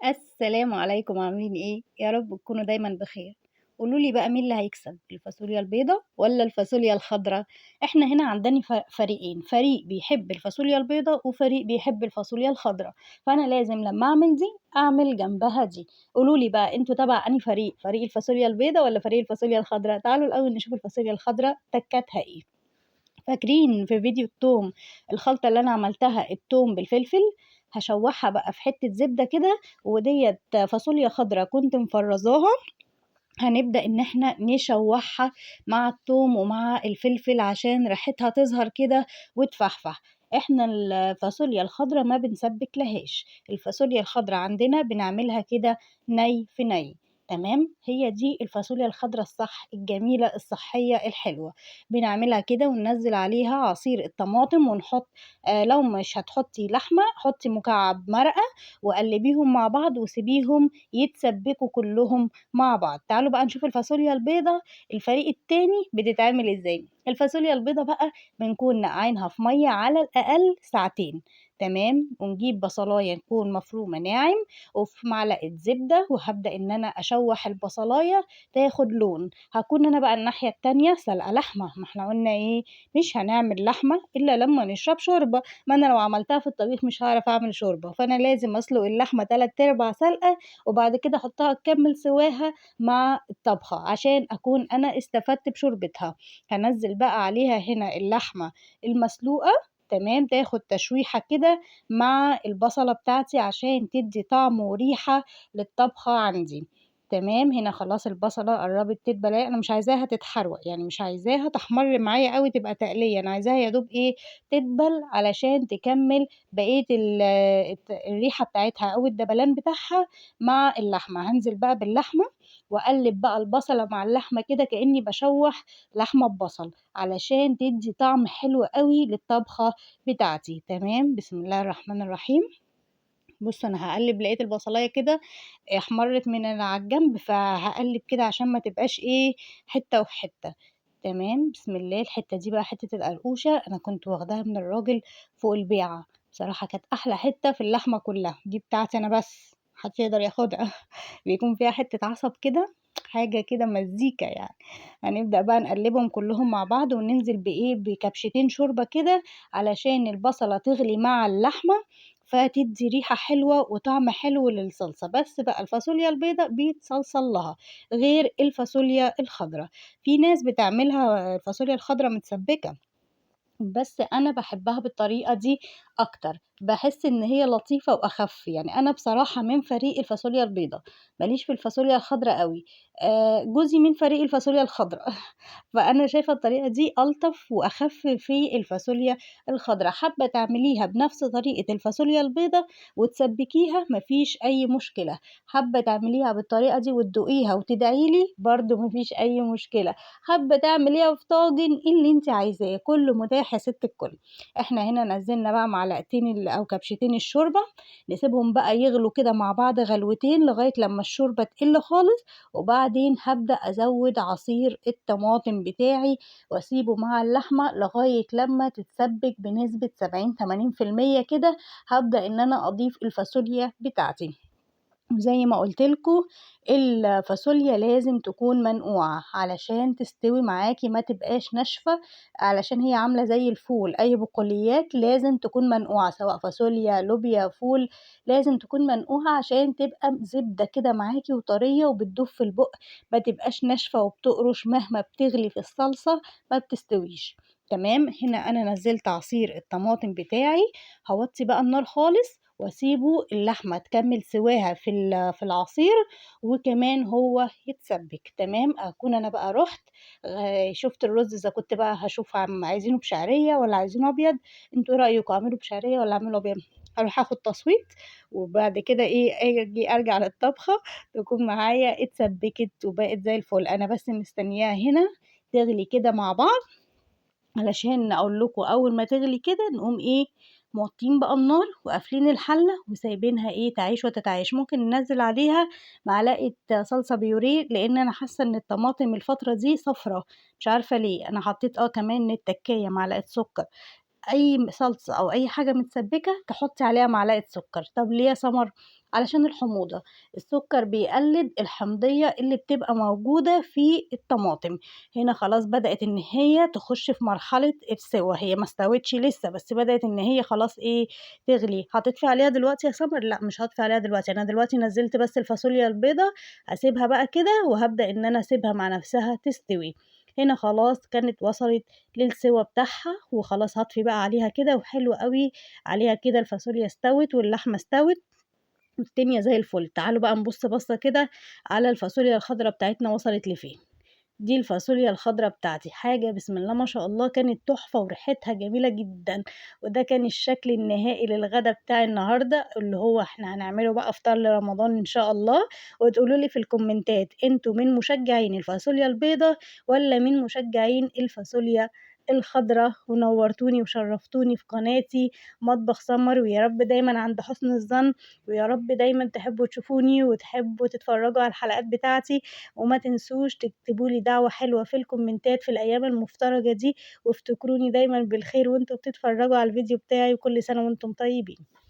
السلام عليكم، عاملين إيه؟ يا رب تكونوا دايمًا بخير. قولوا لي بقى مين اللي هيكسب، الفاصوليا البيضا والّا الفاصوليا الخضرا؟ إحنا هنا عندنا فريقين، فريق بيحب الفاصوليا البيضا وفريق بيحب الفاصوليا الخضرا، فأنا لازم لمّا أعمل دي، أعمل جنبها دي. قولوا لي بقى أنتم تبع أنهي فريق، فريق الفاصوليا البيضا والّا فريق الفاصوليا الخضرا؟ تعالوا الأول نشوف الفاصوليا الخضرا تكّاتها إيه. فاكرين في فيديو التوم الخلطة اللي أنا عملتها التوم بالفلفل، هاشوّحها بقى في حتّة زبدة كده، وديّة فاصوليا خضرا كنت مفرّزاها، هنبدأ إن إحنا نشوّحها مع التوم ومع الفلفل عشان ريحتها تظهر كده وتفحفح. إحنا الفاصوليا الخضرا ما بنسبّكلهاش، الفاصوليا الخضرا عندنا بنعملها كده ني في ني، تمام، هي دي الفاصوليا الخضرا الصح الجميلة الصحية الحلوة، بنعملها كده وننزّل عليها عصير الطماطم ونحط لو مش هتحطّي لحمة حطّي مكعب مرقة وقلّبيهم مع بعض وسيبيهم يتسبّكوا كلّهم مع بعض. تعالوا بقى نشوف الفاصوليا البيضا الفريق التاني بتتعمل إزاي. الفاصوليا البيضا بقى بنكون نقعينها في مَيّة على الأقل ساعتين، تمام، ونجيب بصلاية تكون مفرومة ناعم وفي معلقة زبدة وهابدأ إن أنا أشوّح البصلاية تاخد لون، هاكون أنا بقى الناحية التانية سالقة لحمة، ما إحنا قُلنا إيه، مش هنعمل لحمة إلا لمّا نشرب شوربة، ما أنا لو عملتها في الطبيخ مش هاعرف أعمل شوربة، فأنا لازم أسلق اللحمة 3/4 سلقة وبعد كده أحطها تكمّل سواها مع الطبخة، عشان أكون أنا استفدت بشوربتها. هانزّل بقى عليها هنا اللحمة المسلوقة، تمام، تاخد تشويحة كده مع البصلة بتاعتي عشان تدّي طعم وريحة للطبخة عندي، تمام. هنا خلاص البصلة قرّبت تدبل أهي، أنا مش عايزاها تتحروق، يعني مش عايزاها تحمَر معايا أوي تبقى تقلية، أنا عايزاها يا دوب إيه، تدبل علشان تكمّل بقية الريحة بتاعتها أو الدبلان بتاعها مع اللحمة. هانزل بقى باللحمة وأقلِّب بقى البصلة مع اللحمة كده كإني باشوّح لحمة ببصل، علشان تدّي طعم حلو أوي للطبخة بتاعتي، تمام. بسم الله الرحمن الرحيم. بُصّوا أنا هاقلِّب لقيت البصلاية كده احمرِّت من على الجنب، فهاقلِّب كده عشان ما تبقاش إيه، حتّة وفي حتّة، تمام. بسم الله. الحتّة دي بقى حتّة القرقوشة أنا كنت واخداها من الراجل فوق البيعة، بصراحة كانت أحلى حتّة في اللحمة كلّها، دي بتاعتي أنا بس، ما حدش يقدر ياخدها. بيكون فيها حتّة عصب كده، حاجة كده مزيكا يعني. هنبدأ بقى نقلّبهم كلّهم مع بعض وننزل بإيه، بكبشتين شوربة كده علشان البصلة تغلي مع اللحمة، فتدّي ريحة حلوة وطعم حلو للصلصة. بس بقى الفاصوليا البيضا بيتصلصل لها غير الفاصوليا الخضرا، في ناس بتعملها الفاصوليا الخضرا متسبكة. بس أنا باحبها بالطريقة دي أكتر، باحس إن هي لطيفة وأخف، يعني أنا بصراحة من فريق الفاصوليا البيضا، ما ليش في الفاصوليا الخضرا أوي، جوزي من فريق الفاصوليا الخضرا، فأنا شايفة الطريقة دي ألطف وأخف في الفاصوليا الخضرا. حابة تعمليها بنفس طريقة الفاصوليا البيضا وتسبكيها ما فيش أي مشكلة، حابة تعمليها بالطريقة دي وتدوقيها وتدعي لي برضه ما فيش أي مشكلة. حابة تعمليها في طاجن، اللي أنتِ عايزاه، كُلّه متاح يا ست الكل. إحنا هنا نزّلنا بقى معلقتين أو كبشتين الشوربة، نسيبهم بقى يغلوا كده مع بعض غلوتين لغاية لمّا الشوربة تقِل خالص، وبعدين هابدأ أزوّد عصير الطماطم بتاعي وأسيبه مع اللحمة لغاية لمّا تتسبِّك بنسبة 70، 80% كده، هابدأ إن أنا أضيف الفاصوليا بتاعتي. وزي ما قُلت لكم الفاصوليا لازم تكون منقوعة علشان تستوي معاكِ ما تبقاش ناشفة، علشان هي عاملة زي الفول، أي بقوليات لازم تكون منقوعة سواء فاصوليا، لوبيا، فول، لازم تكون منقوعة عشان تبقى زبدة كده معاكِ وطرية وبتدوب في البُق، ما تبقاش ناشفة وبتقرش مهما بتغلي في الصلصة ما بتستويش، تمام. هنا أنا نزّلت عصير الطماطم بتاعي، هاوطّي بقى النار خالص واسيبه اللحمة تكمّل سواها في العصير وكمان هو يتسبِّك، تمام. أكون أنا بقى رُحت شُفت الرز إذا كنت بقى هاشوف عايزينه بشعرية والّا عايزينه أبيض، أنتم إيه رأيكم أعمله بشعرية والّا أعمله أبيض؟ هاروح آخُد تصويت وبعد كده إيه، آجي أرجع للطبخة تكون معايا اتسبِّكت وبقت زي الفل، أنا بس مستنياها هنا تغلي كده مع بعض علشان أقول لكم أول ما تغلي كده نقوم إيه، موطّيين بقى النار وقافلين الحلة وسايبينها إيه، تعيش وتتعايش. ممكن ننزّل عليها معلقة صلصة بيوريه، لإن أنا حاسة إن الطماطم الفترة دي صفرا، مش عارفة ليه. أنا حطيت كمان التكاية معلقة سُكّر. أي صلصة أو أي حاجة متسبِّكة تحطّي عليها معلقة سُكّر. طَب ليه يا سمر؟ علشان الحموضة، السكر بيقلل الحمضية اللي بتبقى موجودة في الطماطم. هنا خلاص بدأت إن هي تخش في مرحلة السوا، هي ما استوتش لسه بس بدأت إن هي خلاص تغلي. هتطفي عليها دلوقتي يا سمر؟ لأ مش هاطفي عليها دلوقتي، أنا دلوقتي نزّلت بس الفاصوليا البيضا، هاسيبها بقى كده وهابدأ إن أنا أسيبها مع نفسها تستوي. هنا خلاص كانت وصلت للسوا بتاعها وخلاص هاطفي بقى عليها كده وحلو أوي عليها كده الفاصوليا استوت واللحمة استوت والدنيا زي الفل. تعالوا بقى نبُص بصّة كده على الفاصوليا الخضرا بتاعتنا وصلت لفين. دي الفاصوليا الخضرا بتاعتي، حاجة بسم الله ما شاء الله كانت تحفة وريحتها جميلة جدًا، وده كان الشكل النهائي للغدا بتاع النهارده، اللي هو إحنا هنعمله بقى فطار لرمضان إن شاء الله، وتقولوا لي في الكومنتات أنتم من مشجعين الفاصوليا البيضا والّا من مشجعين الفاصوليا الخضرا، ونورتوني وشرفتوني في قناتي مطبخ سمر، ويا رب دايمًا عند حسن الظن، ويا رب دايمًا تحبوا تشوفوني وتحبوا تتفرجوا على الحلقات بتاعتي. وما تنسوش تكتبوا لي دعوة حلوة في الكومنتات في الأيام المفترجة دي، وافتكروني دايمًا بالخير وأنتم بتتفرجوا على الفيديو بتاعي، وكل سنة وأنتم طيبين.